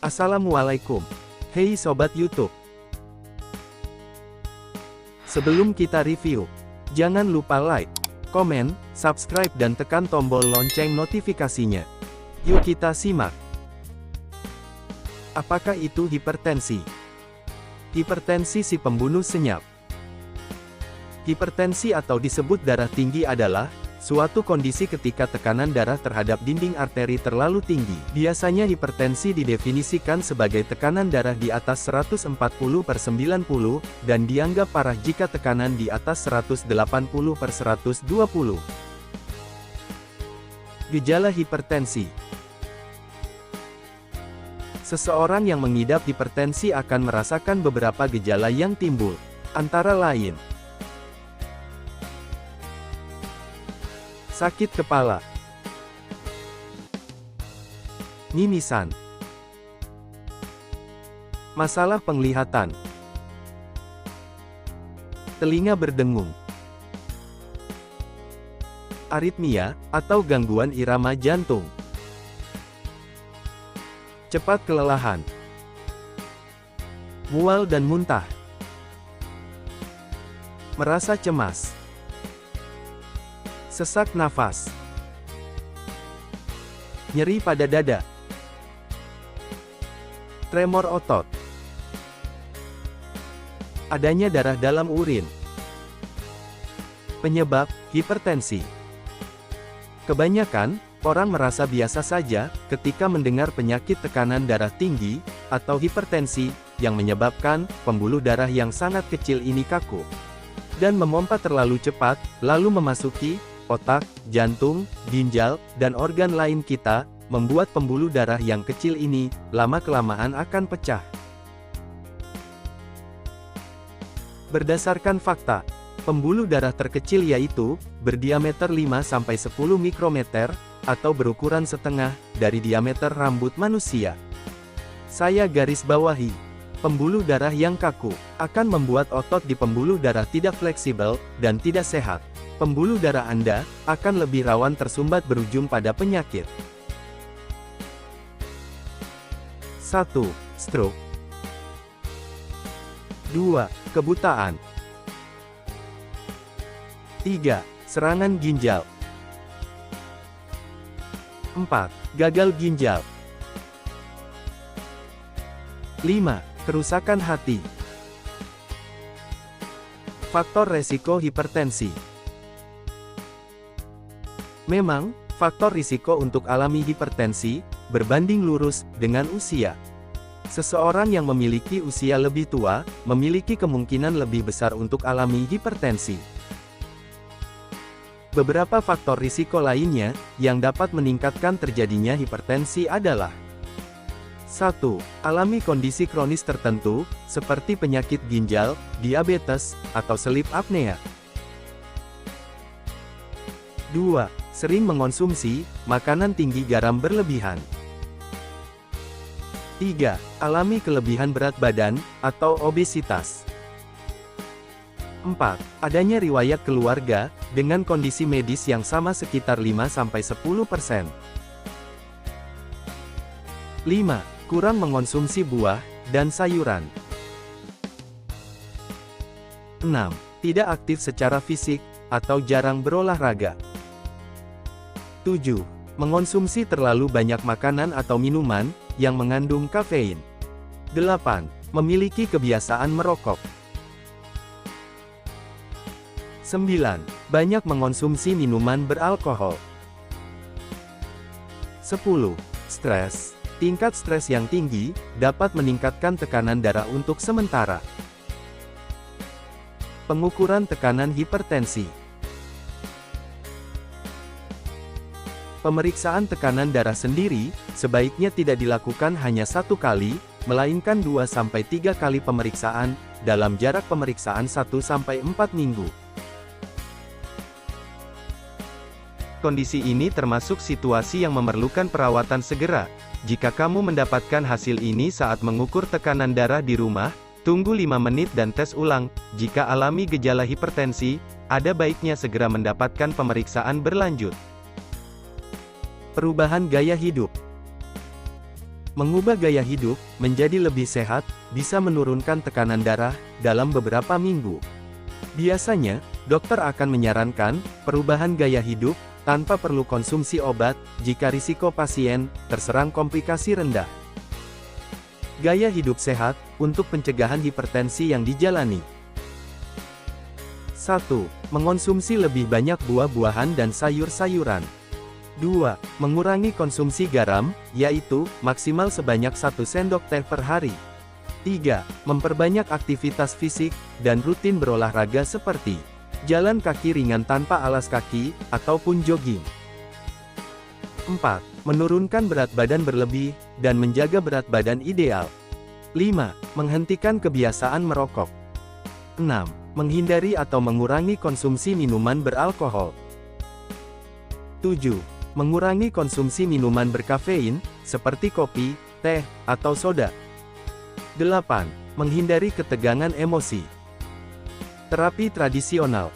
Assalamualaikum. Hey Sobat YouTube. Sebelum kita review, jangan lupa like, komen, subscribe dan tekan tombol lonceng notifikasinya. Yuk kita simak. Apakah itu hipertensi? Hipertensi si pembunuh senyap. Hipertensi atau disebut darah tinggi adalah suatu kondisi ketika tekanan darah terhadap dinding arteri terlalu tinggi. Biasanya hipertensi didefinisikan sebagai tekanan darah di atas 140/90 dan dianggap parah jika tekanan di atas 180/120. Gejala hipertensi. Seseorang yang mengidap hipertensi akan merasakan beberapa gejala yang timbul, antara lain sakit kepala, mimisan, masalah penglihatan, telinga berdengung, aritmia, atau gangguan irama jantung, cepat kelelahan, mual dan muntah, merasa cemas, sesak nafas, nyeri pada dada, tremor otot, adanya darah dalam urin. Penyebab hipertensi. Kebanyakan orang merasa biasa saja ketika mendengar penyakit tekanan darah tinggi atau hipertensi yang menyebabkan pembuluh darah yang sangat kecil ini kaku dan memompa terlalu cepat, lalu memasuki otak, jantung, ginjal, dan organ lain kita, membuat pembuluh darah yang kecil ini, lama-kelamaan akan pecah. Berdasarkan fakta, pembuluh darah terkecil yaitu, berdiameter 5-10 mikrometer, atau berukuran setengah, dari diameter rambut manusia. Saya garis bawahi, pembuluh darah yang kaku, akan membuat otot di pembuluh darah tidak fleksibel, dan tidak sehat. Pembuluh darah Anda akan lebih rawan tersumbat berujung pada penyakit. 1. Stroke. 2. Kebutaan. 3. Serangan ginjal. 4. Gagal ginjal. 5. Kerusakan hati. Faktor resiko hipertensi. Memang, faktor risiko untuk alami hipertensi berbanding lurus dengan usia. Seseorang yang memiliki usia lebih tua memiliki kemungkinan lebih besar untuk alami hipertensi. Beberapa faktor risiko lainnya yang dapat meningkatkan terjadinya hipertensi adalah 1. Alami kondisi kronis tertentu, seperti penyakit ginjal, diabetes, atau sleep apnea. 2. Sering mengonsumsi makanan tinggi garam berlebihan. 3. Alami kelebihan berat badan, atau obesitas. 4. Adanya riwayat keluarga, dengan kondisi medis yang sama sekitar 5-10%. 5. Kurang mengonsumsi buah dan sayuran. 6. Tidak aktif secara fisik, atau jarang berolahraga. 7. Mengonsumsi terlalu banyak makanan atau minuman yang mengandung kafein. 8. Memiliki kebiasaan merokok. 9. Banyak mengonsumsi minuman beralkohol. 10. Stres. Tingkat stres yang tinggi dapat meningkatkan tekanan darah untuk sementara. Pengukuran tekanan hipertensi. Pemeriksaan tekanan darah sendiri, sebaiknya tidak dilakukan hanya satu kali, melainkan 2-3 kali pemeriksaan, dalam jarak pemeriksaan 1-4 minggu. Kondisi ini termasuk situasi yang memerlukan perawatan segera. Jika kamu mendapatkan hasil ini saat mengukur tekanan darah di rumah, tunggu 5 menit dan tes ulang. Jika alami gejala hipertensi, ada baiknya segera mendapatkan pemeriksaan berlanjut. Perubahan gaya hidup. Mengubah gaya hidup menjadi lebih sehat bisa menurunkan tekanan darah dalam beberapa minggu. Biasanya, dokter akan menyarankan perubahan gaya hidup tanpa perlu konsumsi obat jika risiko pasien terserang komplikasi rendah. Gaya hidup sehat untuk pencegahan hipertensi yang dijalani. 1. Mengonsumsi lebih banyak buah-buahan dan sayur-sayuran. 2. Mengurangi konsumsi garam, yaitu maksimal sebanyak 1 sendok teh per hari. 3. Memperbanyak aktivitas fisik dan rutin berolahraga seperti jalan kaki ringan tanpa alas kaki ataupun jogging. 4. Menurunkan berat badan berlebih dan menjaga berat badan ideal. 5. Menghentikan kebiasaan merokok. 6. Menghindari atau mengurangi konsumsi minuman beralkohol. 7. Mengurangi konsumsi minuman berkafein, seperti kopi, teh, atau soda. 8. Menghindari ketegangan emosi. Terapi tradisional.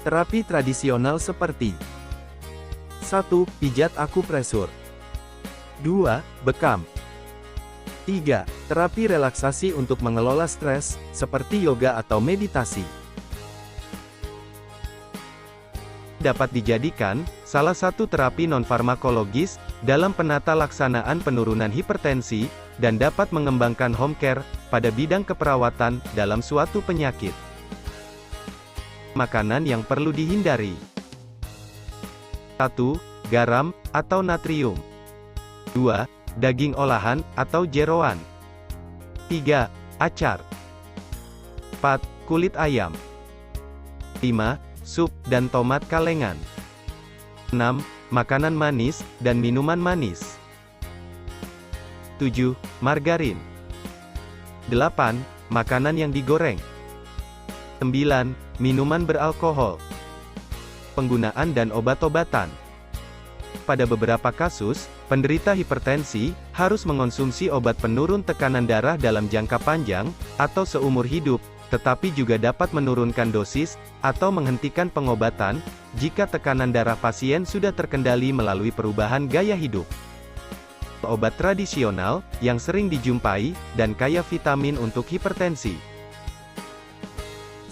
Terapi tradisional seperti 1. Pijat akupresur. 2. Bekam. 3. Terapi relaksasi untuk mengelola stres, seperti yoga atau meditasi. Dapat dijadikan salah satu terapi non-farmakologis dalam penata laksanaan penurunan hipertensi, dan dapat mengembangkan home care pada bidang keperawatan dalam suatu penyakit. Makanan yang perlu dihindari. 1. Garam atau natrium. 2. Daging olahan atau jeroan. 3. Acar. 4. Kulit ayam. 5. Sup dan tomat kalengan. 6. Makanan manis dan minuman manis. 7. Margarin. 8. Makanan yang digoreng. 9. Minuman beralkohol. Penggunaan dan obat-obatan. Pada beberapa kasus, penderita hipertensi harus mengonsumsi obat penurun tekanan darah dalam jangka panjang atau seumur hidup, tetapi juga dapat menurunkan dosis atau menghentikan pengobatan jika tekanan darah pasien sudah terkendali melalui perubahan gaya hidup. Obat tradisional yang sering dijumpai dan kaya vitamin untuk hipertensi.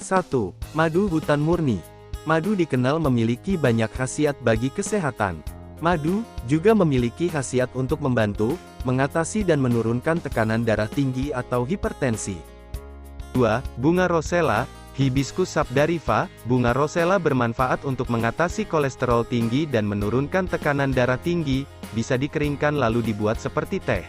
1. Madu hutan murni. Madu dikenal memiliki banyak khasiat bagi kesehatan. Madu juga memiliki khasiat untuk membantu mengatasi dan menurunkan tekanan darah tinggi atau hipertensi. 2. Bunga rosella, Hibiscus sabdariva. Bunga rosella bermanfaat untuk mengatasi kolesterol tinggi dan menurunkan tekanan darah tinggi, bisa dikeringkan lalu dibuat seperti teh.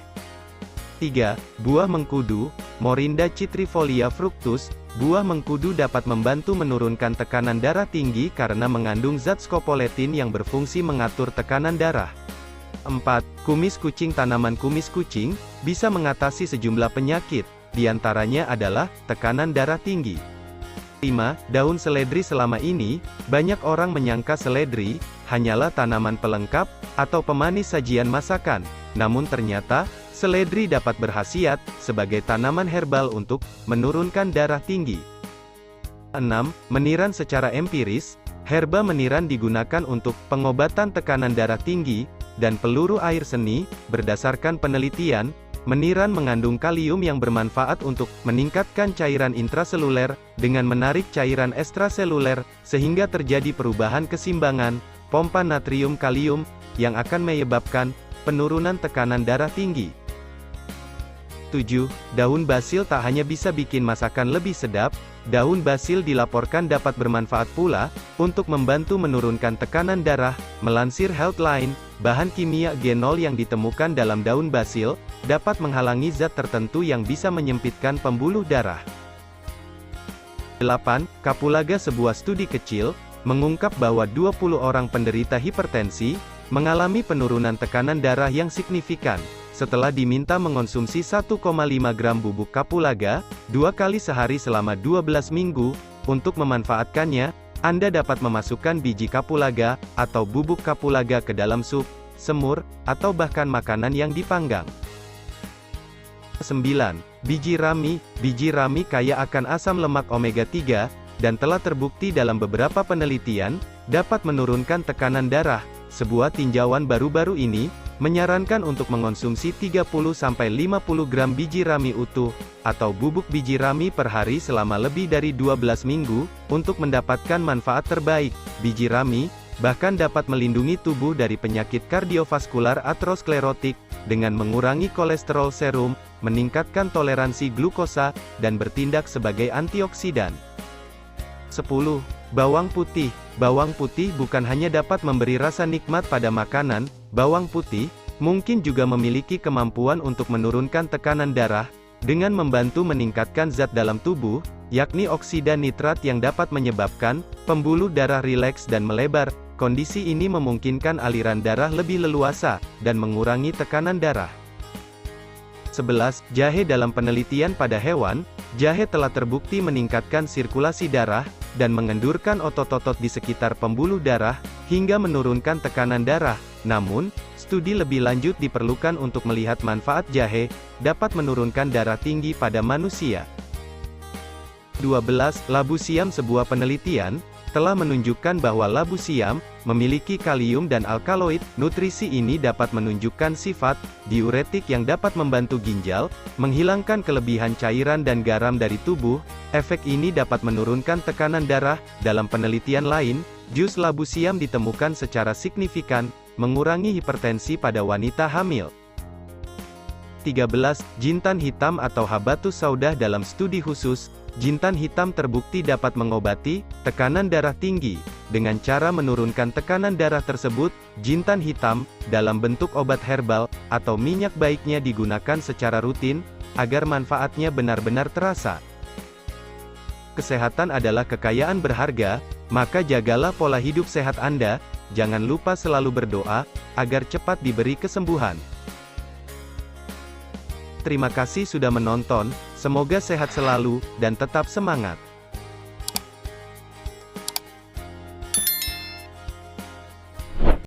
3. Buah mengkudu, Morinda citrifolia fructus. Buah mengkudu dapat membantu menurunkan tekanan darah tinggi karena mengandung zat scopoletin yang berfungsi mengatur tekanan darah. 4. Kumis kucing. Tanaman kumis kucing bisa mengatasi sejumlah penyakit, diantaranya adalah tekanan darah tinggi. 5. Daun seledri. Selama ini, banyak orang menyangka seledri hanyalah tanaman pelengkap atau pemanis sajian masakan, namun ternyata seledri dapat berkhasiat sebagai tanaman herbal untuk menurunkan darah tinggi. 6. Meniran. Secara empiris, herba meniran digunakan untuk pengobatan tekanan darah tinggi dan peluru air seni. Berdasarkan penelitian, meniran mengandung kalium yang bermanfaat untuk meningkatkan cairan intraseluler dengan menarik cairan ekstraseluler, sehingga terjadi perubahan keseimbangan pompa natrium kalium yang akan menyebabkan penurunan tekanan darah tinggi. 7. Daun basil. Tak hanya bisa bikin masakan lebih sedap, daun basil dilaporkan dapat bermanfaat pula untuk membantu menurunkan tekanan darah. Melansir Healthline, bahan kimia genol yang ditemukan dalam daun basil dapat menghalangi zat tertentu yang bisa menyempitkan pembuluh darah. 8. Kapulaga. Sebuah studi kecil mengungkap bahwa 20 orang penderita hipertensi mengalami penurunan tekanan darah yang signifikan setelah diminta mengonsumsi 1,5 gram bubuk kapulaga 2 kali sehari selama 12 minggu. Untuk memanfaatkannya, Anda dapat memasukkan biji kapulaga atau bubuk kapulaga ke dalam sup, semur, atau bahkan makanan yang dipanggang. 9. Biji rami. Biji rami kaya akan asam lemak omega 3, dan telah terbukti dalam beberapa penelitian, dapat menurunkan tekanan darah. Sebuah tinjauan baru-baru ini menyarankan untuk mengonsumsi 30-50 gram biji rami utuh, atau bubuk biji rami per hari selama lebih dari 12 minggu, untuk mendapatkan manfaat terbaik. Biji rami, bahkan dapat melindungi tubuh dari penyakit kardiovaskular aterosklerotik, dengan mengurangi kolesterol serum, meningkatkan toleransi glukosa, dan bertindak sebagai antioksidan. 10. Bawang putih. Bawang putih bukan hanya dapat memberi rasa nikmat pada makanan, bawang putih mungkin juga memiliki kemampuan untuk menurunkan tekanan darah, dengan membantu meningkatkan zat dalam tubuh, yakni oksida nitrat yang dapat menyebabkan pembuluh darah rileks dan melebar. Kondisi ini memungkinkan aliran darah lebih leluasa, dan mengurangi tekanan darah. 11. Jahe. Dalam penelitian pada hewan, jahe telah terbukti meningkatkan sirkulasi darah, dan mengendurkan otot-otot di sekitar pembuluh darah, hingga menurunkan tekanan darah. Namun, studi lebih lanjut diperlukan untuk melihat manfaat jahe, dapat menurunkan darah tinggi pada manusia. 12. Labu siam. Sebuah penelitian telah menunjukkan bahwa labu siam memiliki kalium dan alkaloid. Nutrisi ini dapat menunjukkan sifat diuretik yang dapat membantu ginjal, menghilangkan kelebihan cairan dan garam dari tubuh. Efek ini dapat menurunkan tekanan darah. Dalam penelitian lain, jus labu siam ditemukan secara signifikan mengurangi hipertensi pada wanita hamil. 13. Jintan hitam atau habatus saudah. Dalam studi khusus, jintan hitam terbukti dapat mengobati tekanan darah tinggi. Dengan cara menurunkan tekanan darah tersebut, jintan hitam, dalam bentuk obat herbal, atau minyak baiknya digunakan secara rutin, agar manfaatnya benar-benar terasa. Kesehatan adalah kekayaan berharga, maka jagalah pola hidup sehat Anda. Jangan lupa selalu berdoa, agar cepat diberi kesembuhan. Terima kasih sudah menonton, semoga sehat selalu, dan tetap semangat.